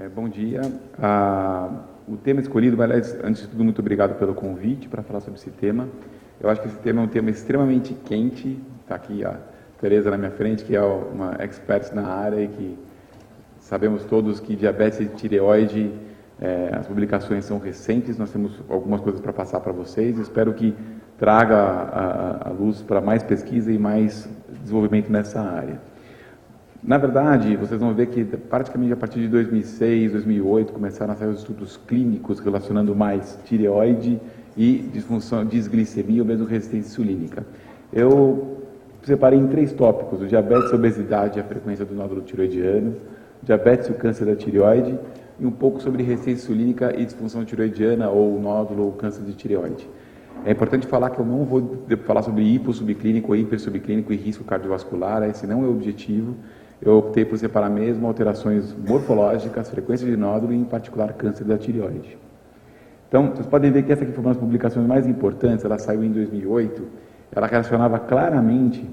Bom dia. O tema escolhido, aliás, antes de tudo, muito obrigado pelo convite para falar sobre esse tema. Eu acho que esse tema é um tema extremamente quente. Está aqui a Tereza na minha frente, que é uma expert na área e que sabemos todos que diabetes e tireoide, as publicações são recentes, nós temos algumas coisas para passar para vocês. Espero que traga a luz para mais pesquisa e mais desenvolvimento nessa área. Na verdade, vocês vão ver que praticamente a partir de 2006, 2008, começaram a sair os estudos clínicos relacionando mais tireoide e disfunção, disglicemia ou mesmo resistência insulínica. Eu separei em 3 tópicos: o diabetes, a obesidade e a frequência do nódulo tireoidiano, diabetes e o câncer da tireoide, e um pouco sobre resistência insulínica e disfunção tireoidiana ou nódulo ou câncer de tireoide. É importante falar que eu não vou falar sobre hipo-subclínico ou hiper-subclínico e risco cardiovascular, esse não é o objetivo. Eu optei por separar mesmo alterações morfológicas, frequência de nódulo e, em particular, câncer da tireoide. Então, vocês podem ver que essa aqui foi uma das publicações mais importantes, ela saiu em 2008, ela relacionava claramente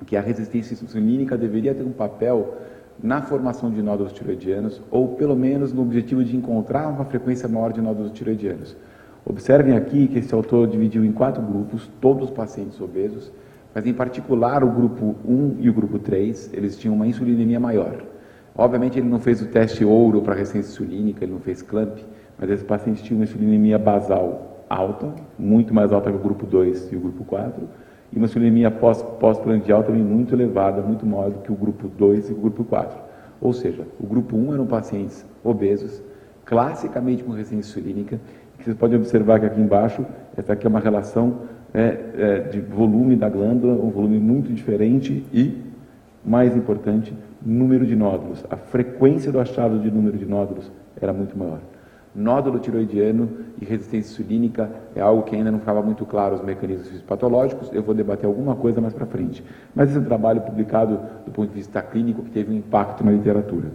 que a resistência insulínica deveria ter um papel na formação de nódulos tireoidianos, ou pelo menos no objetivo de encontrar uma frequência maior de nódulos tireoidianos. Observem aqui que esse autor dividiu em 4 grupos, todos os pacientes obesos, mas em particular o grupo 1 e o grupo 3, eles tinham uma insulinemia maior. Obviamente ele não fez o teste ouro para resistência insulínica, ele não fez clamp, mas esses pacientes tinham uma insulinemia basal alta, muito mais alta que o grupo 2 e o grupo 4, e uma insulinemia pós-prandial também muito elevada, muito maior do que o grupo 2 e o grupo 4. Ou seja, o grupo 1 eram pacientes obesos, classicamente com resistência insulínica, que vocês podem observar que aqui embaixo, essa aqui é uma relação de volume da glândula, um volume muito diferente e, mais importante, número de nódulos. A frequência do achado de número de nódulos era muito maior. Nódulo tiroidiano e resistência insulínica é algo que ainda não ficava muito claro os mecanismos fisiopatológicos, eu vou debater alguma coisa mais para frente. Mas esse é um trabalho publicado do ponto de vista clínico que teve um impacto na literatura.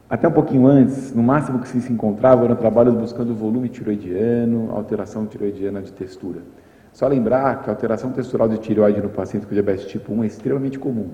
Até um pouquinho antes, no máximo que se encontrava eram trabalhos buscando volume tiroidiano, alteração tiroidiana de textura. Só lembrar que a alteração textural de tireoide no paciente com diabetes tipo 1 é extremamente comum.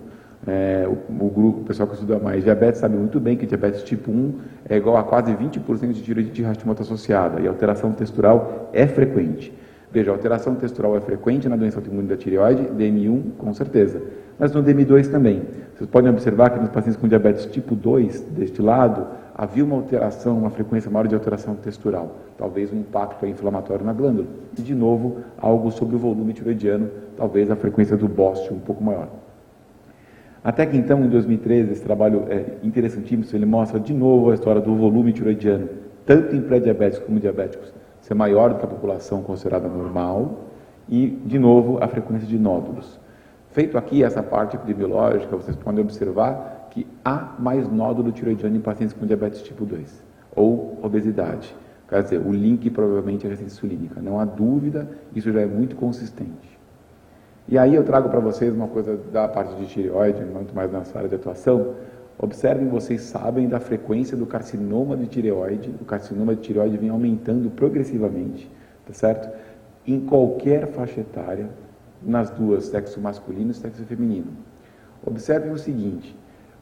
O pessoal que estuda mais diabetes sabe muito bem que diabetes tipo 1 é igual a quase 20% de tireoide de Hashimoto associada, e a alteração textural é frequente. Veja, a alteração textural é frequente na doença autoimune da tireoide, DM1 com certeza, mas no DM2 também. Vocês podem observar que nos pacientes com diabetes tipo 2, deste lado, havia uma alteração, uma frequência maior de alteração textural, talvez um impacto inflamatório na glândula. E, de novo, algo sobre o volume tiroidiano, talvez a frequência do BOST um pouco maior. Até que então, em 2013, esse trabalho é interessantíssimo, ele mostra de novo a história do volume tiroidiano, tanto em pré-diabéticos como diabéticos, ser maior do que a população considerada normal, e, de novo, a frequência de nódulos. Feito aqui essa parte epidemiológica, vocês podem observar que há mais nódulo tiroidiano em pacientes com diabetes tipo 2, ou obesidade. Quer dizer, o link provavelmente é a resistência insulínica. Não há dúvida, isso já é muito consistente. E aí eu trago para vocês uma coisa da parte de tireoide, muito mais nessa área de atuação. Observem, vocês sabem da frequência do carcinoma de tireoide. O carcinoma de tireoide vem aumentando progressivamente, tá certo? Em qualquer faixa etária, nas duas, sexo masculino e sexo feminino. Observem o seguinte: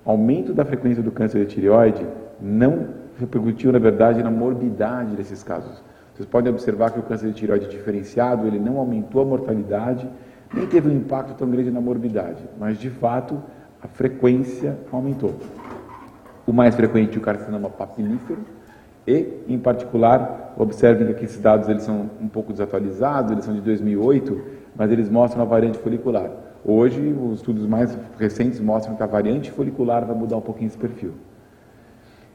aumento da frequência do câncer de tireoide não repercutiu, na verdade, na morbidade desses casos. Vocês podem observar que o câncer de tireoide diferenciado, ele não aumentou a mortalidade, nem teve um impacto tão grande na morbidade, mas, de fato, a frequência aumentou. O mais frequente é o carcinoma papilífero e, em particular, observem que aqui esses dados eles são um pouco desatualizados, eles são de 2008, mas eles mostram a variante folicular. Hoje, os estudos mais recentes mostram que a variante folicular vai mudar um pouquinho esse perfil.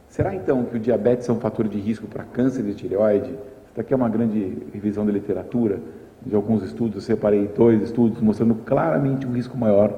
Será, então, que o diabetes é um fator de risco para câncer de tireoide? Essa aqui é uma grande revisão da literatura, de alguns estudos. Eu separei 2 estudos mostrando claramente um risco maior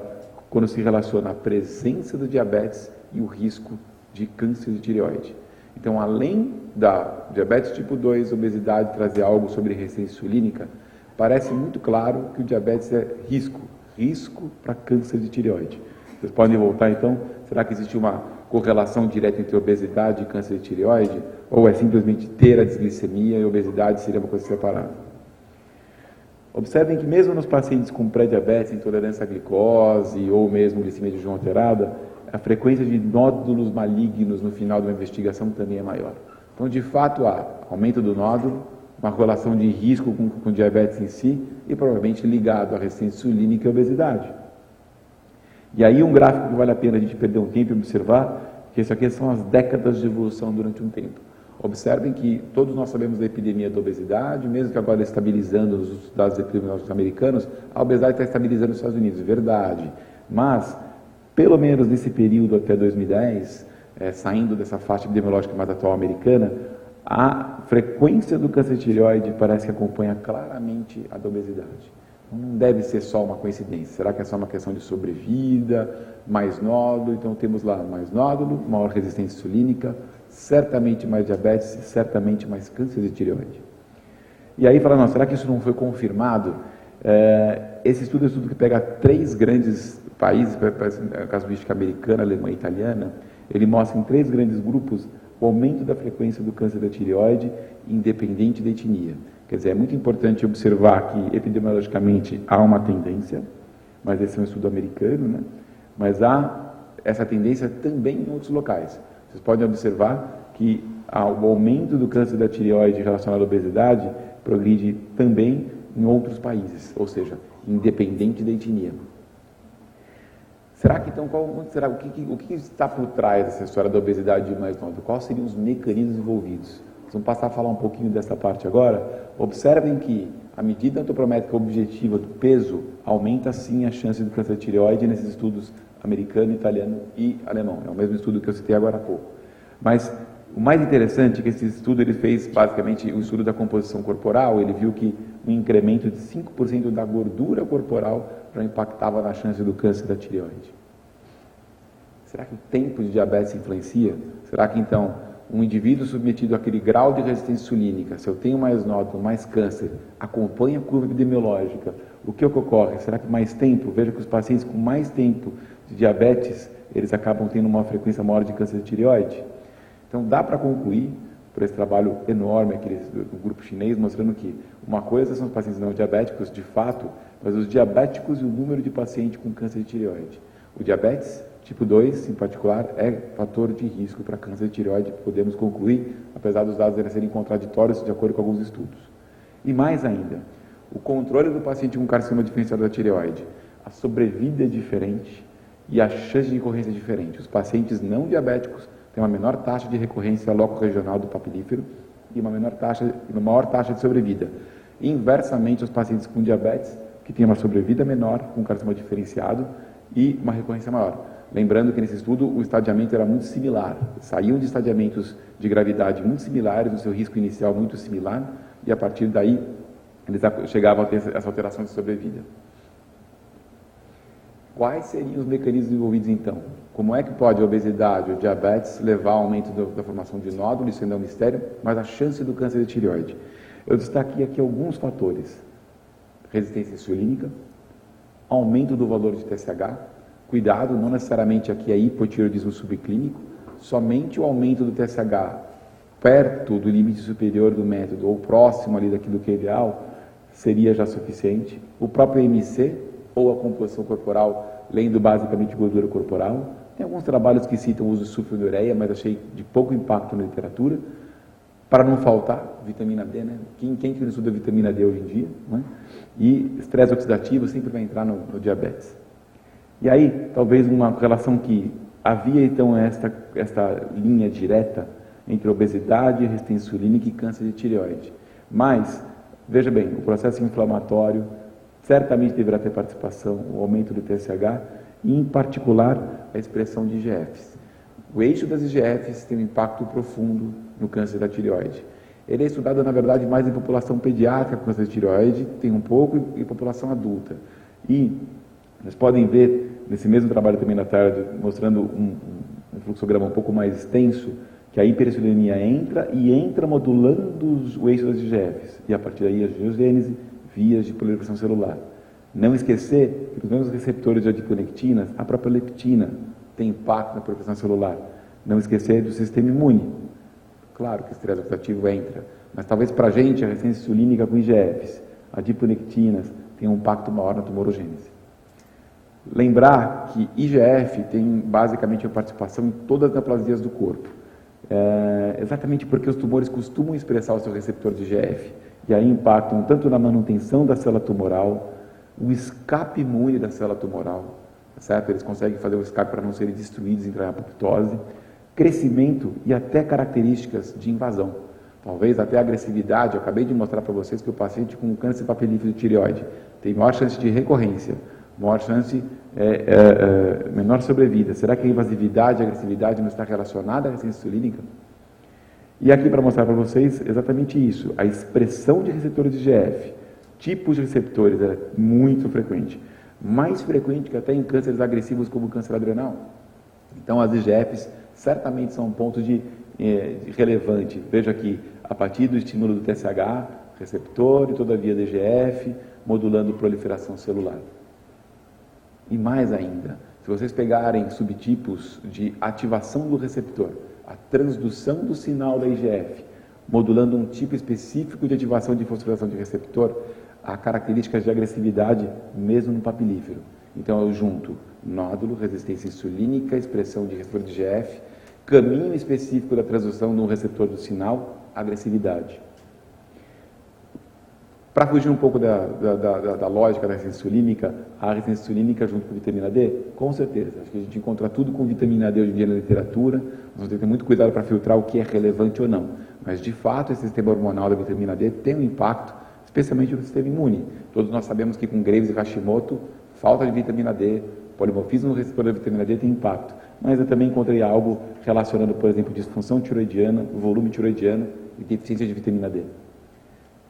quando se relaciona a presença do diabetes e o risco de câncer de tireoide. Então, além da diabetes tipo 2, obesidade, trazer algo sobre resistência insulínica, parece muito claro que o diabetes é risco para câncer de tireoide. Vocês podem voltar então, será que existe uma correlação direta entre obesidade e câncer de tireoide? Ou é simplesmente ter a desglicemia e obesidade seria uma coisa separada? Observem que mesmo nos pacientes com pré-diabetes, intolerância à glicose ou mesmo glicemia de jejum alterada, a frequência de nódulos malignos no final de uma investigação também é maior. Então, de fato, há aumento do nódulo, uma correlação de risco com diabetes em si e provavelmente ligado à resistência insulínica e obesidade. E aí um gráfico que vale a pena a gente perder um tempo e observar, que isso aqui são as décadas de evolução durante um tempo. Observem que todos nós sabemos da epidemia da obesidade, mesmo que agora estabilizando os dados epidemiológicos americanos, a obesidade está estabilizando nos Estados Unidos, verdade. Mas, pelo menos nesse período até 2010, saindo dessa faixa epidemiológica mais atual americana, a frequência do câncer de tireoide parece que acompanha claramente a da obesidade. Não deve ser só uma coincidência. Será que é só uma questão de sobrevida, mais nódulo? Então temos lá mais nódulo, maior resistência insulínica, certamente mais diabetes, certamente mais câncer de tireoide. E aí fala, não, será que isso não foi confirmado? Esse estudo é um estudo que pega 3 grandes países, a casuística americana, alemã e italiana, ele mostra em 3 grandes grupos o aumento da frequência do câncer da tireoide, independente da etnia. Quer dizer, é muito importante observar que epidemiologicamente há uma tendência, mas esse é um estudo americano, né? Mas há essa tendência também em outros locais. Vocês podem observar que o aumento do câncer da tireoide relacionado à obesidade progride também em outros países, ou seja, independente da etnia. Será que então, o que está por trás dessa história da obesidade de mais nódulo? Quais seriam os mecanismos envolvidos? Vamos passar a falar um pouquinho dessa parte agora. Observem que a medida antropométrica objetiva do peso aumenta sim a chance do câncer de tireoide nesses estudos americano, italiano e alemão. É o mesmo estudo que eu citei agora há pouco. Mas o mais interessante é que esse estudo ele fez basicamente o estudo da composição corporal. Ele viu que um incremento de 5% da gordura corporal já impactava na chance do câncer da tireoide. Será que o tempo de diabetes influencia? Será que então um indivíduo submetido àquele grau de resistência insulínica, se eu tenho mais nódulo, mais câncer, acompanha a curva epidemiológica, o que ocorre? Será que mais tempo? Veja que os pacientes com mais tempo de diabetes, eles acabam tendo uma frequência maior de câncer de tireoide. Então dá para concluir, por esse trabalho enorme do grupo chinês, mostrando que uma coisa são os pacientes não diabéticos, de fato, mas os diabéticos e o número de pacientes com câncer de tireoide. O diabetes tipo 2, em particular, é fator de risco para câncer de tireoide, podemos concluir, apesar dos dados serem contraditórios de acordo com alguns estudos. E mais ainda, o controle do paciente com carcinoma diferencial da tireoide, a sobrevida é diferente e a chance de recorrência é diferente. Os pacientes não diabéticos têm uma menor taxa de recorrência loco-regional do papilífero e uma maior taxa de sobrevida. Inversamente, os pacientes com diabetes, que têm uma sobrevida menor, com carcinoma diferenciado e uma recorrência maior. Lembrando que nesse estudo o estadiamento era muito similar, saíam de estadiamentos de gravidade muito similares, no seu risco inicial muito similar, e a partir daí eles chegavam a ter essa alteração de sobrevida. Quais seriam os mecanismos envolvidos então? Como é que pode a obesidade ou diabetes levar ao aumento da formação de nódulo? Isso ainda é um mistério, mas a chance do câncer de tireoide. Eu destaquei aqui alguns fatores: resistência insulínica, aumento do valor de TSH, cuidado, não necessariamente aqui é hipotireoidismo subclínico, somente o aumento do TSH perto do limite superior do método ou próximo ali daquilo que é ideal seria já suficiente. O próprio MC ou a composição corporal, lendo basicamente gordura corporal. Tem alguns trabalhos que citam o uso de sulfonilureia, mas achei de pouco impacto na literatura. Para não faltar, vitamina D, né? Quem que não estuda vitamina D hoje em dia? Né? E estresse oxidativo sempre vai entrar no diabetes. E aí, talvez uma relação que havia então esta linha direta entre obesidade, resistência insulínica e câncer de tireoide. Mas, veja bem, o processo inflamatório certamente deverá ter participação, o aumento do TSH e, em particular, a expressão de IGFs. O eixo das IGFs tem um impacto profundo no câncer da tireoide. Ele é estudado, na verdade, mais em população pediátrica com câncer de tireoide, tem um pouco em população adulta. E vocês podem ver, nesse mesmo trabalho também na tarde, mostrando um fluxograma um pouco mais extenso, que a hiperinsulinemia entra modulando o eixo das IGFs. E a partir daí, a angiogênese, vias de proliferação celular. Não esquecer que os mesmos receptores de adiponectina, a própria leptina tem impacto na proliferação celular. Não esquecer do sistema imune. Claro que o estresse oxidativo entra, mas talvez para a gente a resistência insulínica com IGFs, adiponectinas, tem um impacto maior na tumorogênese. Lembrar que IGF tem basicamente a participação em todas as neoplasias do corpo. Exatamente porque os tumores costumam expressar o seu receptor de IGF, e aí impactam tanto na manutenção da célula tumoral, o escape imune da célula tumoral, certo? Eles conseguem fazer o escape para não serem destruídos, entrar em apoptose, crescimento e até características de invasão. Talvez até agressividade. Eu acabei de mostrar para vocês que o paciente com câncer papilífero de tireoide tem maior chance de recorrência, maior chance, menor sobrevida. Será que a invasividade e a agressividade não está relacionada à resistência insulínica? E aqui para mostrar para vocês exatamente isso, a expressão de receptores de IGF, tipos de receptores, é muito frequente, mais frequente que até em cânceres agressivos como o câncer adrenal. Então as IGFs certamente são um ponto relevante. Veja aqui, a partir do estímulo do TSH, receptor e toda a via da IGF, modulando proliferação celular. E mais ainda, se vocês pegarem subtipos de ativação do receptor, a transdução do sinal da IGF, modulando um tipo específico de ativação de fosforilação de receptor, há características de agressividade mesmo no papilífero. Então eu junto nódulo, resistência insulínica, expressão de receptor de IGF, caminho específico da transdução no receptor do sinal, agressividade. Para fugir um pouco da lógica da resistência insulínica, a resistência insulínica junto com vitamina D, com certeza. Acho que a gente encontra tudo com vitamina D hoje em dia na literatura, nós temos que ter muito cuidado para filtrar o que é relevante ou não. Mas, de fato, esse sistema hormonal da vitamina D tem um impacto, especialmente no sistema imune. Todos nós sabemos que com Graves e Hashimoto, falta de vitamina D, polimorfismo no receptor da vitamina D tem impacto. Mas eu também encontrei algo relacionando, por exemplo, disfunção tiroidiana, volume tiroidiano e deficiência de vitamina D.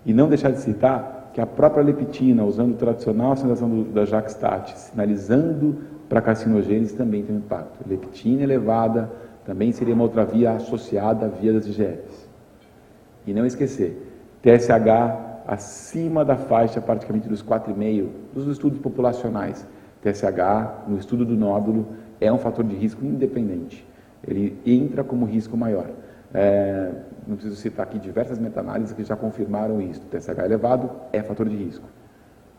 E não deixar de citar que a própria leptina, usando o tradicional sinalização da Jackstat, sinalizando para carcinogênese, também tem um impacto. Leptina elevada também seria uma outra via associada à via das IGFs. E não esquecer, TSH acima da faixa praticamente dos 4,5 dos estudos populacionais. TSH, no estudo do nódulo, é um fator de risco independente. Ele entra como risco maior. Não preciso citar aqui diversas meta-análises que já confirmaram isso. TSH elevado é fator de risco.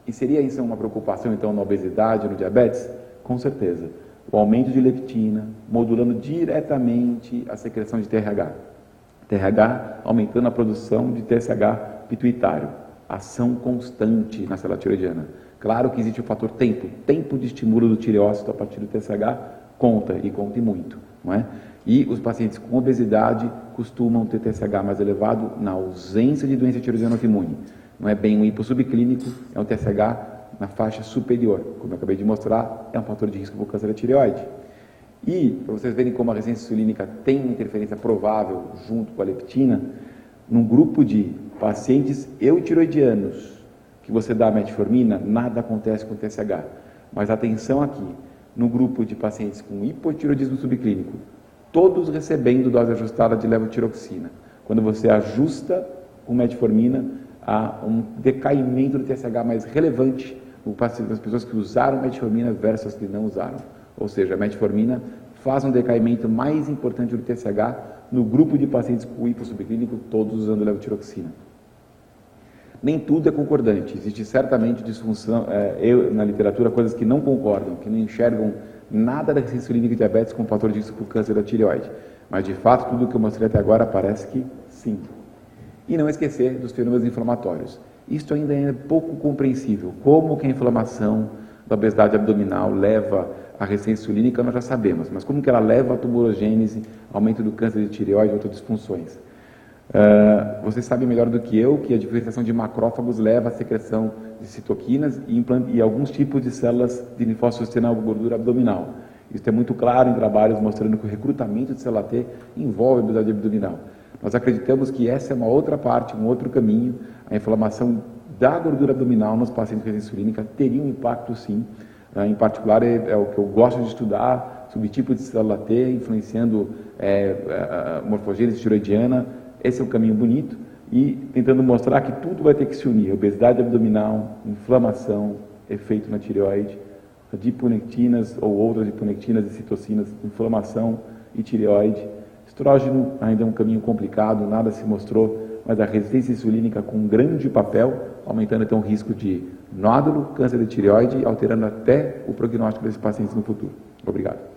E seria isso uma preocupação, então, na obesidade, no diabetes? Com certeza. O aumento de leptina, modulando diretamente a secreção de TRH. TRH aumentando a produção de TSH pituitário. Ação constante na célula tiroidiana. Claro que existe o fator tempo. Tempo de estímulo do tireócito a partir do TSH conta, e conta e muito, não é? E os pacientes com obesidade costumam ter TSH mais elevado na ausência de doença tiroidiana autoimune. Não é bem um hipossubclínico, é um TSH na faixa superior. Como eu acabei de mostrar, é um fator de risco para o câncer da tireoide. E, para vocês verem como a resistência insulínica tem uma interferência provável junto com a leptina, num grupo de pacientes eutiroidianos que você dá metformina, nada acontece com o TSH. Mas atenção aqui, no grupo de pacientes com hipotiroidismo subclínico, todos recebendo dose ajustada de levotiroxina. Quando você ajusta com metformina, há um decaimento do TSH mais relevante nas pessoas que usaram metformina versus as que não usaram. Ou seja, a metformina faz um decaimento mais importante do TSH no grupo de pacientes com hipossubclínico, todos usando levotiroxina. Nem tudo é concordante. Existe certamente disfunção, na literatura, coisas que não concordam, que não enxergam nada da resistência insulínica e diabetes como fator de risco para o câncer da tireoide. Mas, de fato, tudo o que eu mostrei até agora parece que sim. E não esquecer dos fenômenos inflamatórios. Isto ainda é pouco compreensível. Como que a inflamação da obesidade abdominal leva à resistência insulínica, nós já sabemos. Mas como que ela leva à tumorogênese, aumento do câncer de tireoide e outras disfunções? Vocês sabem melhor do que eu que a diferenciação de macrófagos leva à secreção de citoquinas e alguns tipos de células de linfócitos T na gordura abdominal. Isso é muito claro em trabalhos mostrando que o recrutamento de célula T envolve a obesidade abdominal. Nós acreditamos que essa é uma outra parte, um outro caminho. A inflamação da gordura abdominal nos pacientes com resistência insulínica teria um impacto, sim. Em particular, é o que eu gosto de estudar, subtipo de célula T, influenciando a morfogênese tiroidiana. Esse é um caminho bonito e tentando mostrar que tudo vai ter que se unir. Obesidade abdominal, inflamação, efeito na tireoide, adiponectinas ou outras adiponectinas e citocinas, inflamação e tireoide. Estrógeno ainda é um caminho complicado, nada se mostrou mas a resistência insulínica com um grande papel, aumentando então o risco de nódulo, câncer de tireoide, alterando até o prognóstico desses pacientes no futuro. Obrigado.